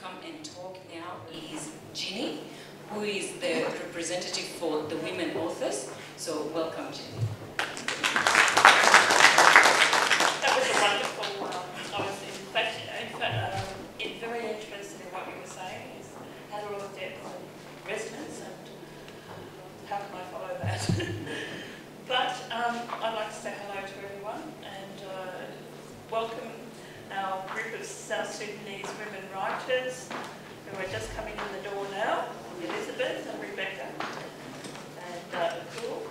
come and talk now is Ginny, who is the representative for the women authors. So welcome, Ginny. That was a wonderful, I was very interested in what you were saying. It had a lot of depth and resonance, and how can I follow that? But I'd like to say hello to everyone and welcome our group of South Sudanese women writers who are just coming in the door now, Elizabeth and Rebecca and Cool.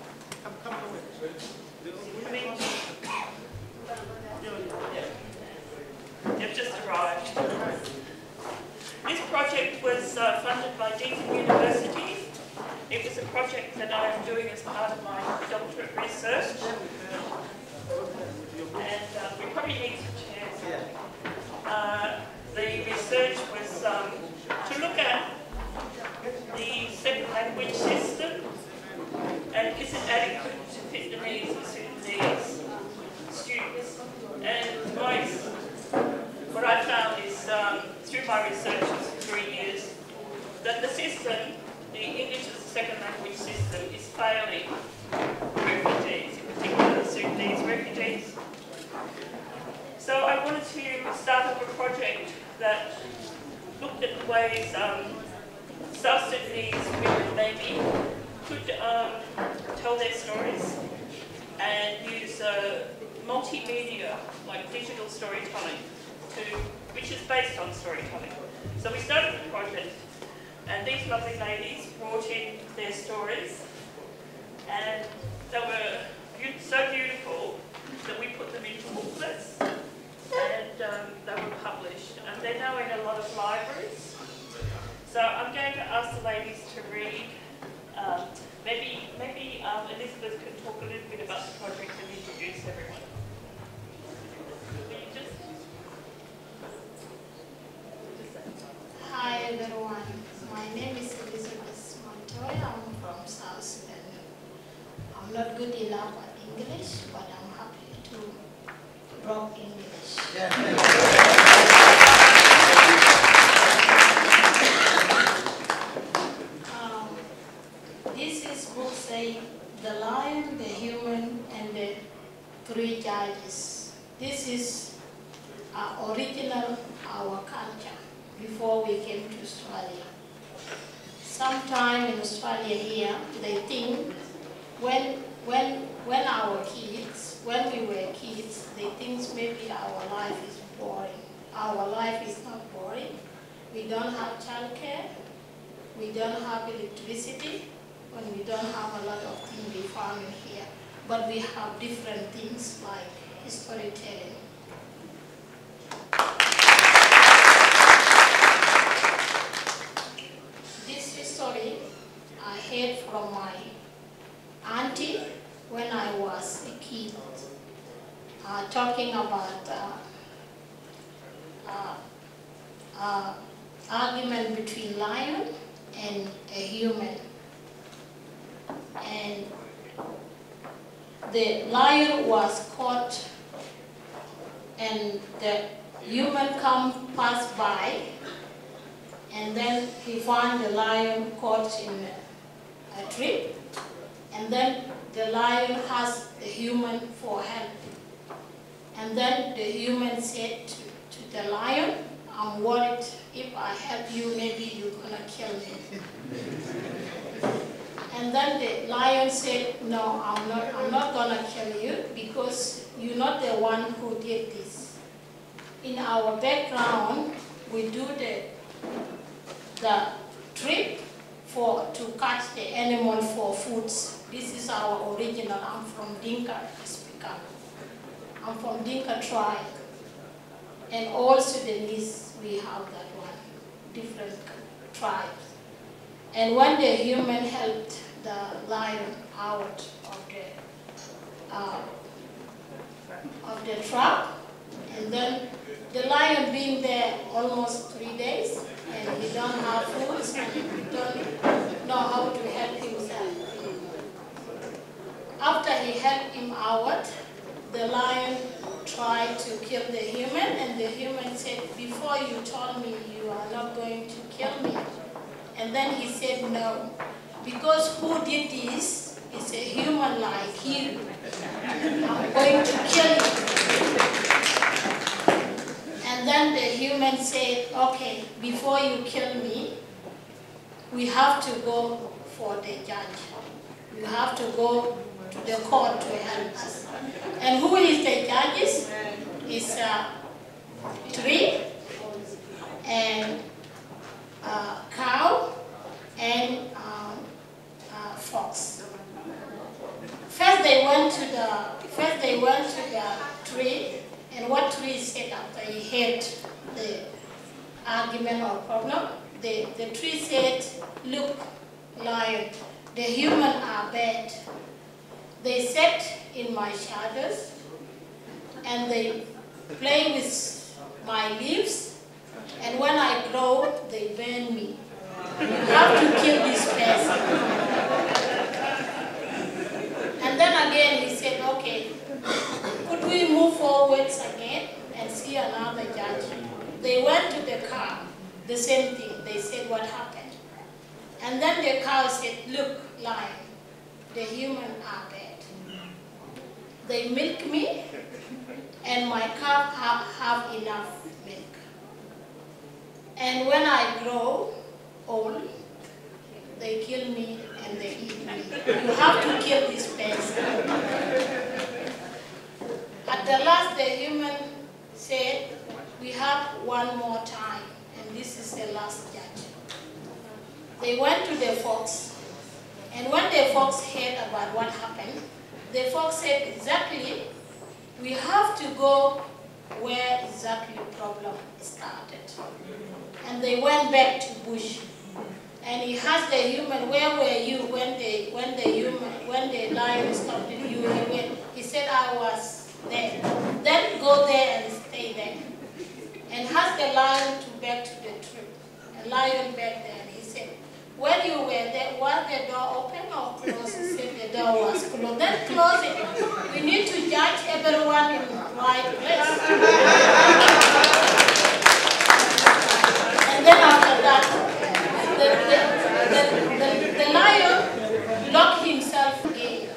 They've just arrived. This project was funded by Deakin University. It was a project that I am doing as part of my doctorate research. And we probably need some chairs. The research was to look at the second language system and is it adequate to fit the needs of Sudanese students. And what I found is, through my research for 3 years, that the system, the English as a second language system, is failing refugees, in particular Sudanese refugees. So I wanted to start up a project that looked at the ways South Sudanese women maybe could tell their stories and use multimedia, like digital storytelling, which is based on storytelling. So we started the project, and these lovely ladies brought in their stories, and they were so beautiful that we put them into booklets, and they were published, and they're now in a lot of libraries. So I'm going to ask the ladies to read. Maybe Elizabeth can talk a little bit about the project and introduce everyone. Hi everyone, my name is Elizabeth Montoya. I'm from South Sudan. I'm not good enough at English, but I'm happy to talk English. This is book saying The Lion, the Human, and the Three Judges. This is original our culture before we came to Australia. Sometime in Australia here, they think when we were kids, they think maybe our life is boring. Our life is not boring. We don't have childcare, we don't have electricity, and we don't have a lot of things we found in here. But we have different things like storytelling. Story I heard from my auntie when I was a kid, talking about argument between lion and a human. And the lion was caught and the human passed by, and then he found the lion caught in a tree, and then the lion asked the human for help. And then the human said to the lion, I'm worried if I help you, maybe you're gonna kill me. And then the lion said, no, I'm not gonna kill you because you're not the one who did this. In our background, we do the trip to catch the animal for foods. This is our original. I'm from Dinka speaker. I'm from Dinka tribe. And all Sudanese, we have that one, different tribes. And when the human helped the lion out of the trap, and then the lion being there almost 3 days, and he don't have food, and he don't know how to help himself. After he helped him out, the lion tried to kill the human, and the human said, before you told me you are not going to kill me. And then he said, no, because who did this is a human like you. I'm going to kill you. And then the human said, okay, before you kill me, we have to go for the judge. We have to go to the court to help us. And who is the judges? It's a tree and a cow and fox. First they went to the tree, and what tree said after he heard the argument or problem, the tree said, look, lion, the human are bad. They sit in my shadows and they play with my leaves, and when I grow, they burn me. You have to kill this person. And then again he said, okay, could we move forwards again and see another judge? They went to the cow, the same thing. They said, what happened? And then the cow said, look, lion, the human are bad. They milk me, and my calf have enough milk. And when I grow old, they kill me and they eat me. You have to kill this person. At the last, the human said, we have one more time, and this is the last judge. They went to the fox, and when the fox heard about what happened, the fox said, exactly, we have to go where exactly the problem started. And they went back to bush. And he asked the human, where were you when the lion stopped you? He said, I was there. Then go there and stay there. And asked the lion to back to the tree. The lion back there, and he said, when you were there, was the door open or closed? He said the door was closed. Then close it. We need to judge everyone in the right place. And then after that, the lion locked himself again.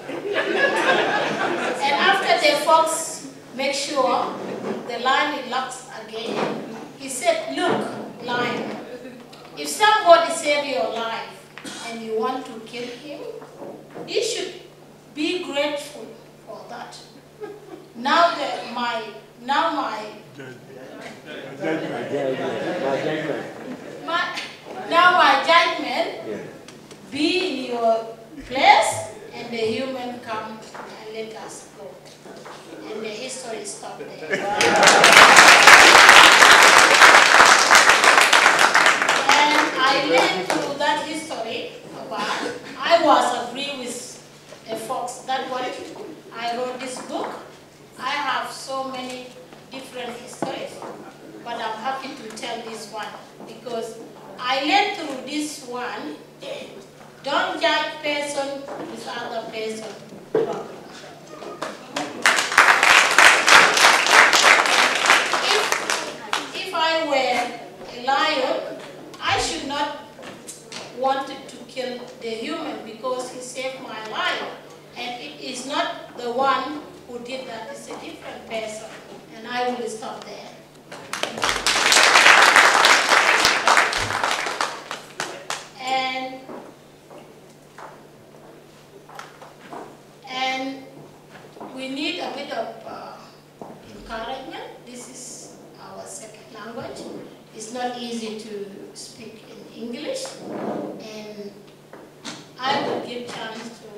And after the fox make sure the lion locks again, he said, look, lion, if somebody saved your life and you want to kill him, you should be grateful for that. Now my judgment be in your place, and the human come and let us go. And the history stopped there. I learned through that history about, I was agree with a fox. That's what I wrote this book. I have so many different histories, but I'm happy to tell this one because I learned through this one, don't judge person with other person. If I were a lion, I should not wanted to kill the human because he saved my life. And it is not the one who did that, it's a different person. And I will stop there. And we need a bit of encouragement. This is our second language. It's not easy to speak in English, and I will give chance to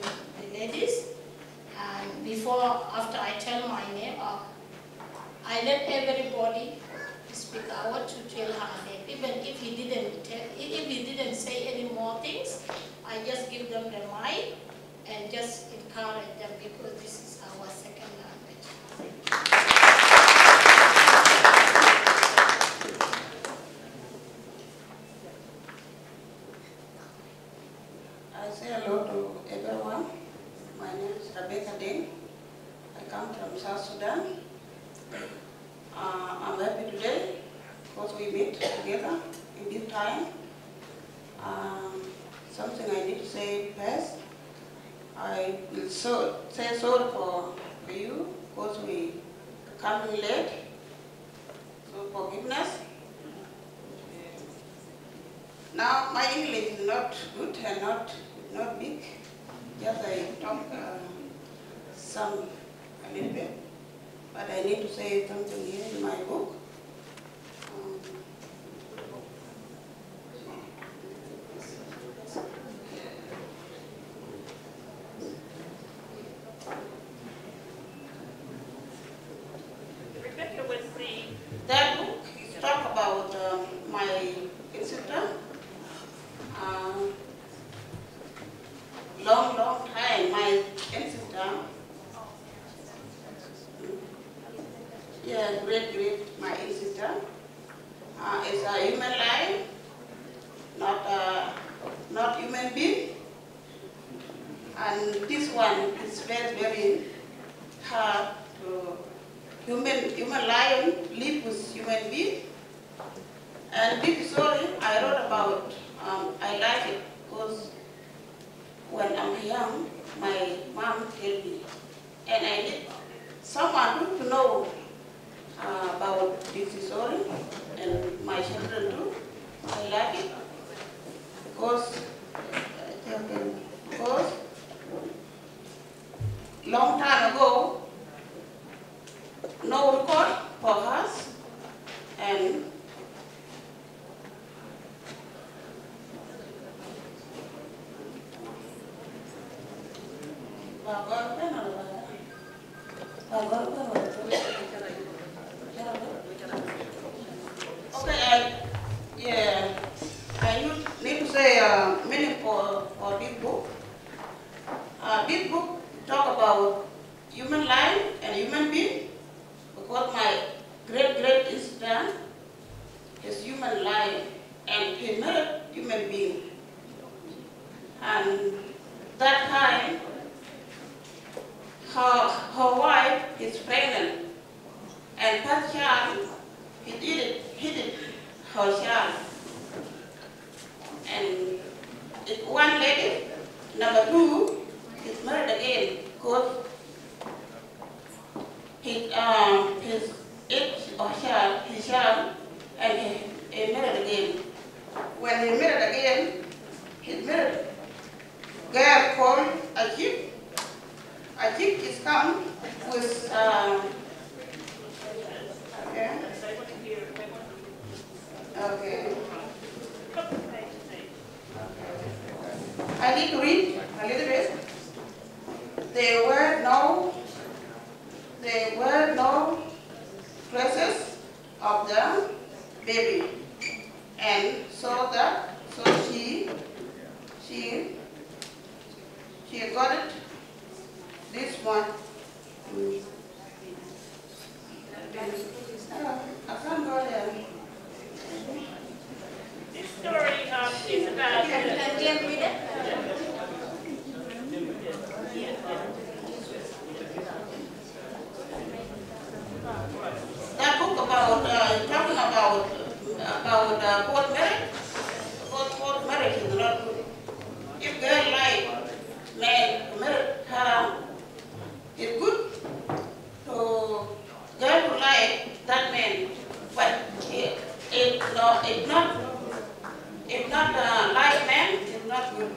the ladies. And after I tell my name, I let everybody speak. I want to tell her name, even if he didn't say any more things. I just give them the mic and just encourage them because this is our second language. I say hello to everyone. My name is Rebecca Deng. I come from South Sudan. I'm happy today because we meet together in due time. Something I need to say first. I will say sorry for you because we coming late. So forgiveness. Now my English is not good and not big. Just I talk a little bit. But I need to say something here in my book. Rebecca, was that book talk about my sister. Long time, my ancestor. Yeah, great, my ancestor. It's a human life, not human being. And this one is very hard to human lion live with human being. And this story I wrote about, I like it because when I'm young, my mom told me, and I need someone to know about this story, and my children too. I like it because long time ago, no record for us, and I need to say meaning for this book. This book talk about human life and human being, because my great sister is human life and he married human being. And that time, her wife is pregnant, and that child, he did her child. And one lady, number two, is married again because his child, and he married again. When he married again, he married a girl called Ajib. Ajib is come with okay. I need to read a little bit. There were no traces of the baby, and so she got it. This one. I can't go there. this story is about... Can Jim read it? That book about talking about both marriage. Both marriage is not good. If girl like man married her, it's good to girl to like that man, but it's not like man, it's not good.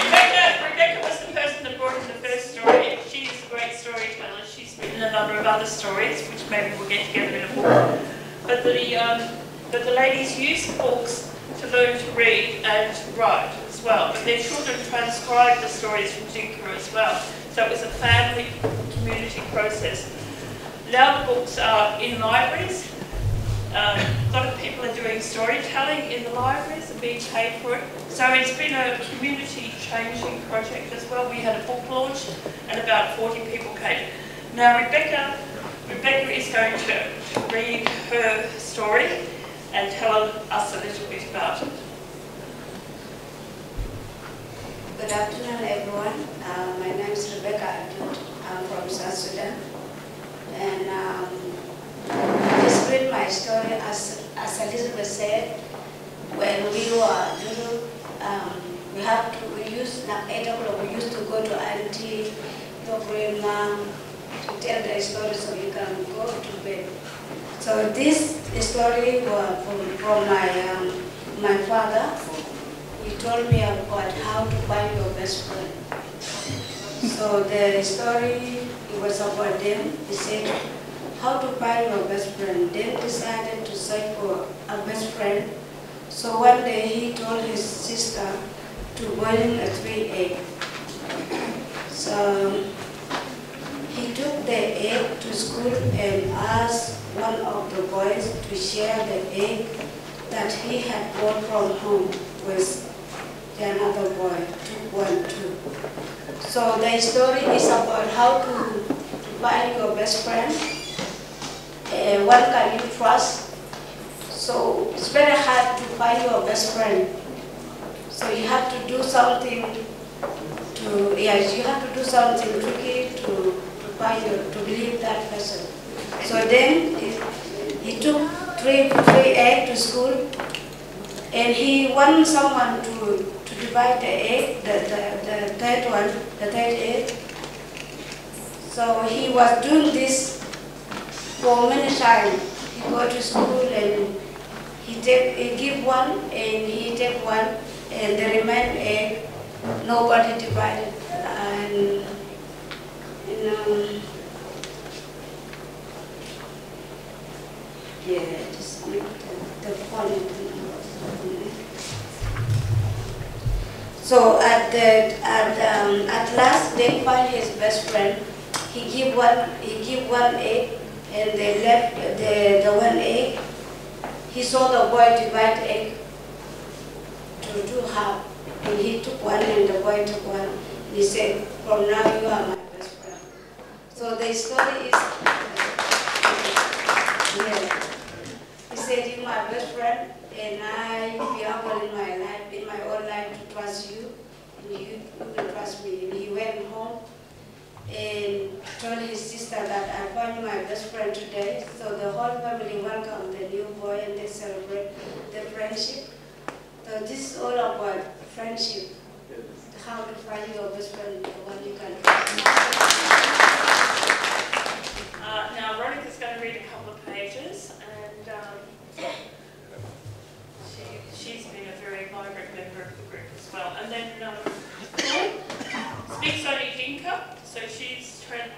Rebecca was the person that brought in the first story. She's a great storyteller. She's written a number of other stories, which maybe we'll get together in a book. But the ladies use books to learn to read and to write as well. But their children transcribed the stories from Dinka as well. So it was a family community process. Now the books are in libraries. A lot of people are doing storytelling in the libraries and being paid for it. So it's been a community-changing project as well. We had a book launch and about 40 people came. Now Rebecca is going to read her story and tell us a little bit about it. Good afternoon, everyone. My name is Rebecca Abdul. I'm from South Sudan. And just read my story as Elizabeth said. When we were little, we used to go to auntie, your grandma, to tell the story so you can go to bed. So this story was from my father. He told me about how to find your best friend. So the story, it was about them. He said, how to find your best friend. Then decided to search for a best friend. So one day he told his sister to boil a 3 egg. So he took the egg to school and asked one of the boys to share the egg that he had brought from home with another boy, took one too. So the story is about how to find your best friend. What can you trust? So it's very hard to find your best friend. So you have to do something tricky to believe that person. So then he took three eggs to school, and he wanted someone to divide the egg, the third egg. So he was doing this for many times. He go to school and he give one and he take one, and the remaining egg nobody divided. And just make the point. So at last they find his best friend. He give one egg, and they left the one egg. He saw the boy divide egg to half, and he took one and the boy took one. He said, "From now you are my best friend." So the story is, he said, "You're my best friend, and I will be able in my own life to trust you, and you will trust me." And he went home and told his sister that I found my best friend today. So the whole family welcomed the new boy and they celebrate the friendship. So this is all about friendship. How to find your best friend, the one you can trust. Now Veronica's going to read a couple of pages, and she's been a very vibrant member of the group as well. And then speaks only Dinka, so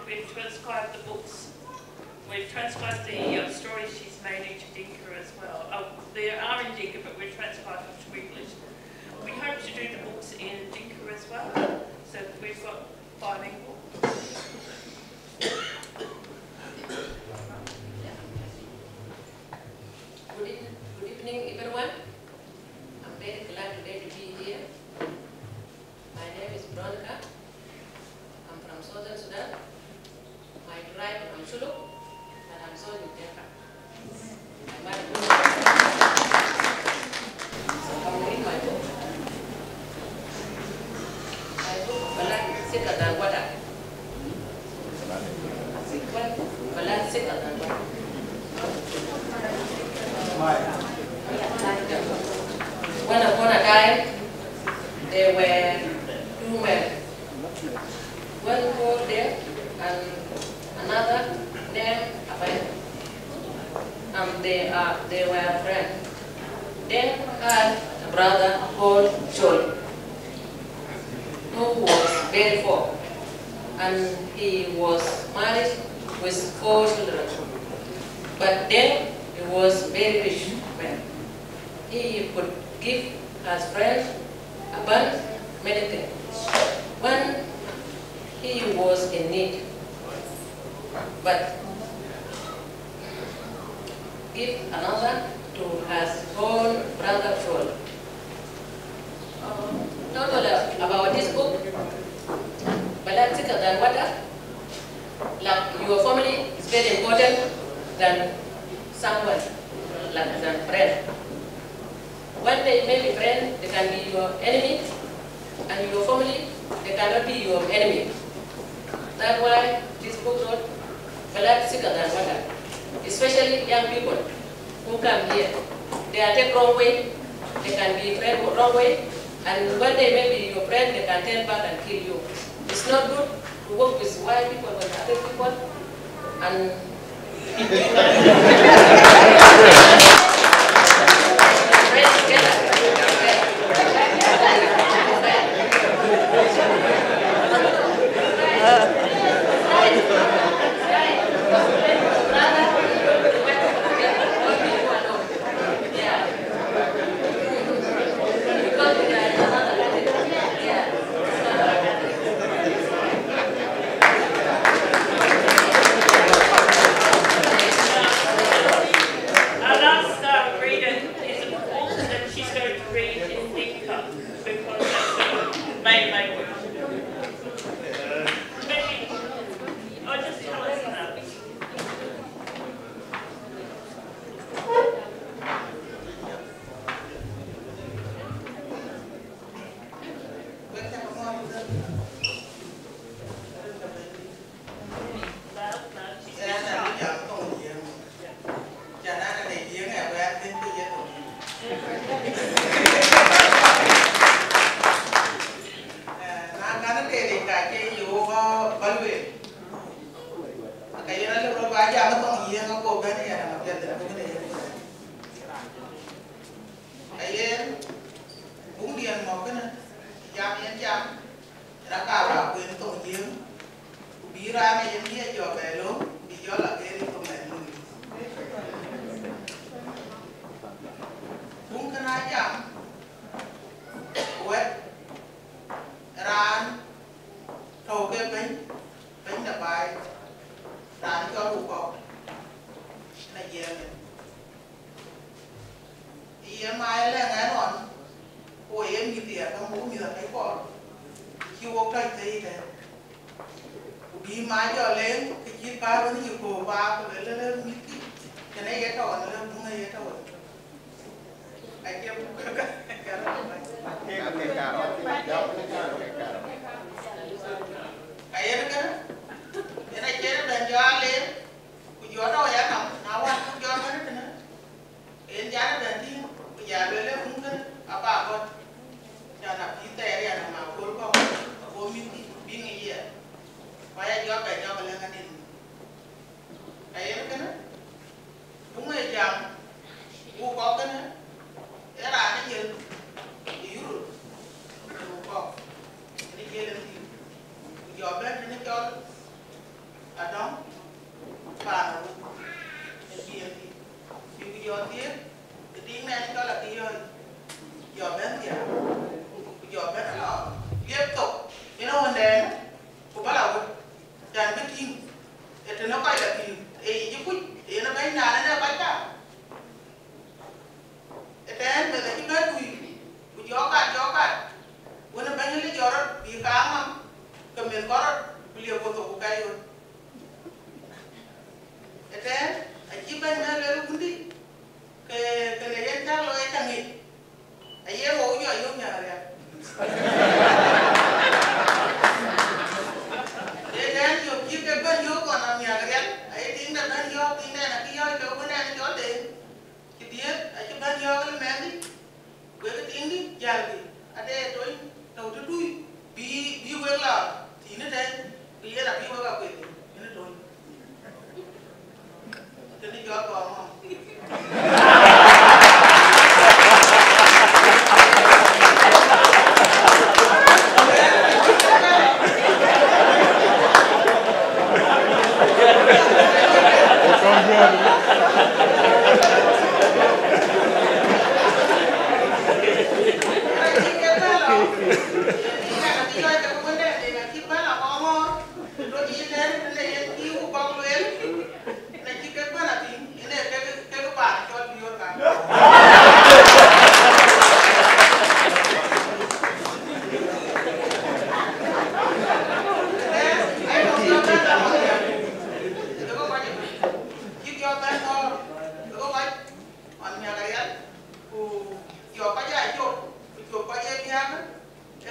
we've transcribed the books. We've transcribed the stories she's made into Dinka as well. They are in Dinka, but we've transcribed them to English. We hope to do the books in Dinka as well, so we've got bilingual. Good evening, everyone. I'm very glad today to be here. My name is Veronica. I'm from Southern Sudan. My tribe is Shuluk, and I'm so with Denka. So I'm reading my book. My book, Balat Sika Dan Wada. Balat Sika Dan Wada. Once upon a time, there were two men. One called there and another named Abay. They were friends. Then had a brother called Chol, who was very poor, and he was married with 4 children. But then he was very rich man. He could give his friends abundant many things. When he was in need, but give another to his own brother Chol. Total about this book, Balat Sika Dan Wada, like your family is very important than someone, than friend. One day maybe friend, they can be your enemy, and your family, they cannot be your enemy. That's why this book wrote, blood sicker than water. Especially young people who come here. They are taken wrong way, they can be friend wrong way, and when they may be your friend, they can turn back and kill you. It's not good to work with white people and other people, and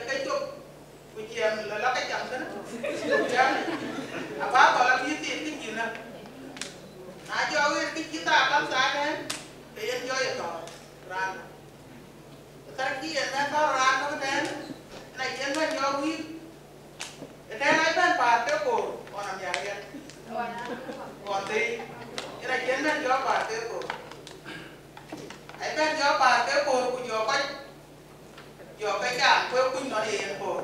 cái chụp Jam la ka jam kana. Jam. Apa kalau dia ti gina. Na jo we ti kita kan sa kan. Ke enjoy to. Ran. Tar ki en na ka ran ko den. Na yen na jo wi. Ete na ban pa te ko onam ya ya. Còn đi, cái này kiến bên cho bà tiêu cổ. Hãy bên cho bà tiêu cổ của dò cái cảm quê quỳnh nó đi cổ.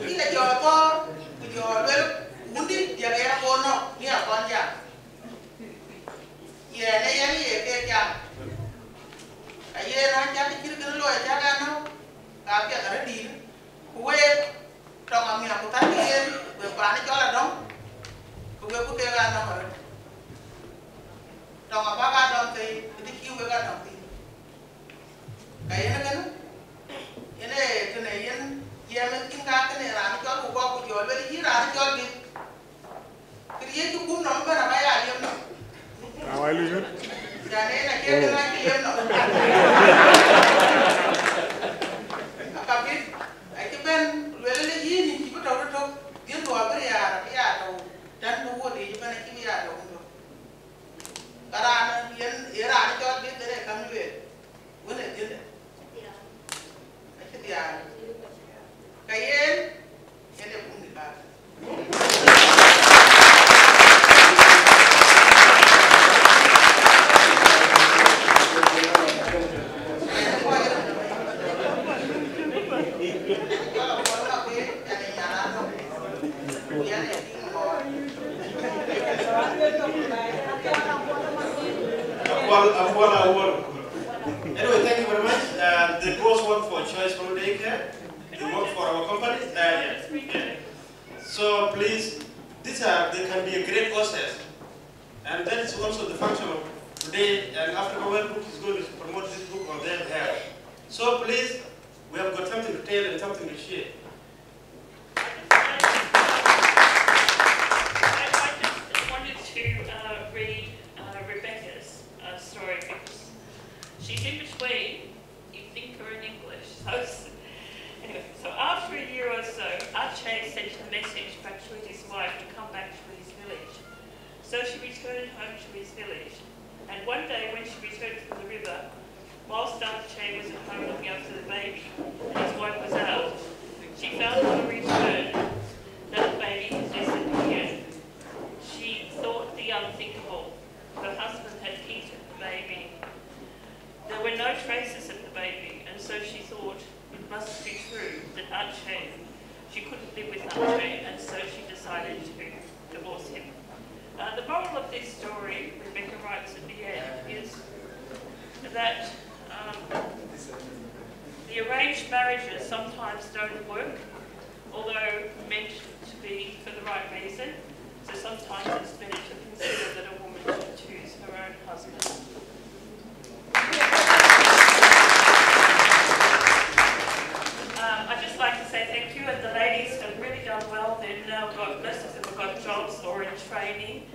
Khi là dò to, của dò lên muốn đi, dò cái cô nó, như là con chàng. Dè này em dè kia chàng. Cái dè nó chắc cái nó lôi chắc ra nó. Cảm giác nó đi. Quê, trong âm nhạc của ta đi. Bởi bà nó cho là đúng. Cũng có cái gan đâu mà. Trong apa gan đâu thì cái kêu cái gan đâu thì. Cái nó. Cái này em tin cái này là nó cho đủ qua của rồi với cái là nó cho đi. Cái gì cũng nó bên là mấy à liêm nó. Nào ai luôn. Dạ nên là kia cái liêm nó. Các biết, cái bên luyện lên cái gì thì chỉ có đầu thôi. Tiến độ bây giờ đầu dan dulu di mana kimi ada untuk. Karena yang era itu dia dari kami be, boleh dia. Asyik dia. Kayen, ini pun kita. Anyway, thank you very much. The girls work for Choice Home Daycare. They work for our company. So please, they can be a great process. And that is also the function of today. And Africa World Book is going to promote this book on their behalf. So please, we have got something to tell and something to share. She's in between Dinka and English. Anyway, so after a year or so, Aceh sent a message back to his wife to come back to his village. So she returned home to his village. And one day when she returned from the river, whilst Aceh was at home looking after the baby and his wife was out, she found on her return that the baby had disappeared. She thought the unthinkable. Her husband had eaten the baby. There were no traces of the baby, and so she thought it must be true that Aceh, she couldn't live with Aceh, and so she decided to divorce him. The moral of this story, Rebecca writes at the end, is that the arranged marriages sometimes don't work, although meant to be for the right reason. So sometimes it's better to consider that a woman should choose her own husband. I'd just like to say thank you, and the ladies have really done well. They've now got, most of them have got jobs or in training.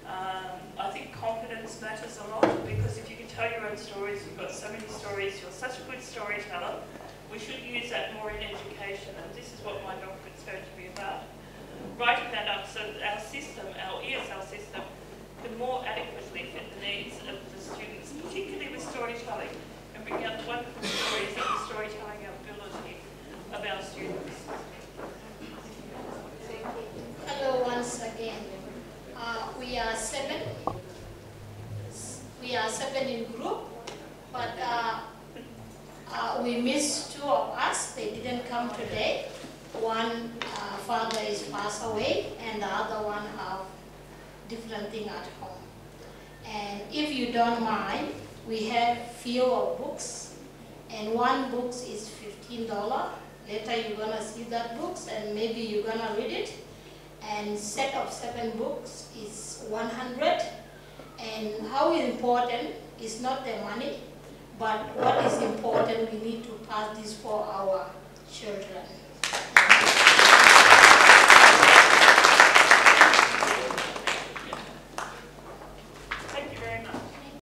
I think confidence matters a lot, because if you can tell your own stories, you've got so many stories, you're such a good storyteller. We should use that more in education, and this is what my doctorate's going to be about. Writing that up so that our system, our ESL system, can more adequately fit the needs of the students, particularly with storytelling, and bring out wonderful stories and the storytelling ability of our students. Hello once again. We are seven. We are seven in group, but we missed two of us. They didn't come today. One father is passed away, and the other one have different thing at home. And if you don't mind, we have fewer books, and one book is $15. Later you're gonna see that books, and maybe you're gonna read it. And set of 7 books is 100. And how important is not the money, but what is important, we need to pass this for our children.